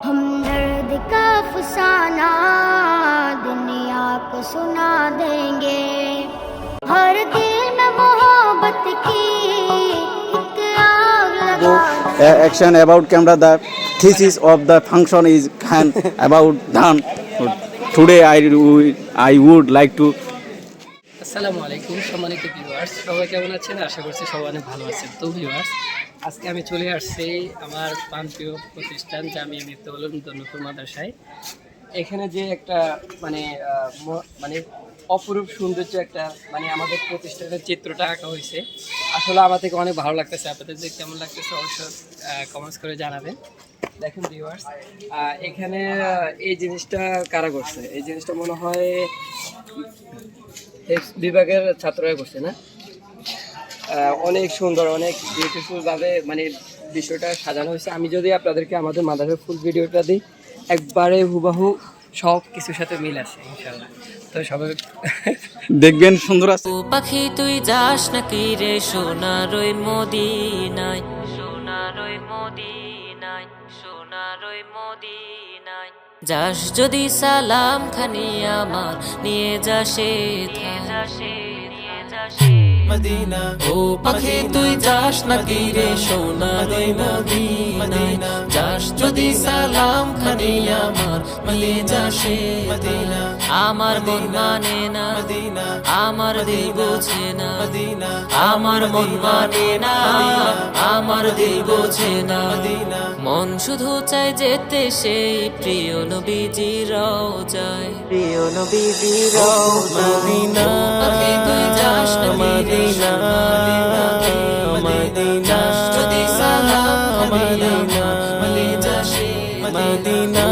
हमदर्द का फसाना दुनिया को सुना देंगे हर दिल में मोहब्बत की एक आग लगा action about camera. The thesis of the function is can about done. Today I would like to আসসালামু আলাইকুম সম্মানিত ভিউয়ার্স, সবাই কেমন আছেন? আশা করছি সবাই অনেক ভালো আছেন। তো ভিউয়ার্স, আজকে আমি চলে আসছি আমার প্রাণপ্রিয় প্রতিষ্ঠান জামিয়া মিফতাহুল উলুম নূর মাদ্রাসায়। এখানে যে একটা মানে অপরূপ সৌন্দর্য একটা আমাদের প্রতিষ্ঠানের চিত্রটা আঁকা হয়েছে। আসলে আমার থেকে অনেক ভালো লাগতেছে। আপনাদের যে কেমন লাগতেছে অবশ্যই কমেন্টস করে জানাবেন। দেখেন ভিউয়ার্স, এখানে এই জিনিসটা কারা করছে? এই জিনিসটা মনে হয় বিভাগের ছাত্ররা করছে না? অনেক সুন্দর, অনেক বিউটিফুল ভাবে বিষয়টা সাজানো হয়েছে। আমি যদি আপনাদেরকে আমাদের মাদ্রাসার ফুল ভিডিওটা দিই, একবারে হুবাহু সব কিছুর সাথে মিল আছে ইনশাআল্লাহ। তো সবাই দেখবেন সুন্দর আছে। পাখি তুই যাস নাকি রে সোনার ওই মদিনায়, সোনার ওই মদিনায়, সোনার ওই মদিনায়। যাস যদি সালাম খানি আমার নিয়ে যাসে মদিনা। ও পাখি তুই যাস নাকি রে সোনার ওই মদিনায়, যাস যদি সালাম খানি আমার নিয়ে যাসে মদিনা। আমার মন মানে না মদিনা, আমার দিল বোঝে না মদিনা, আমার মন মানে না, আমার দিল বোঝে না মদিনা। মন শুধু চাই যেতে সেই প্রিয় নবীজি রওজায়, প্রিয় নবীজি রওজায়। ও পাখি তুই যাস নাকি রে সোনার ওই মদিনায়, যাস যদি সালাম খানি আমার নিয়ে যাসে মদিনা।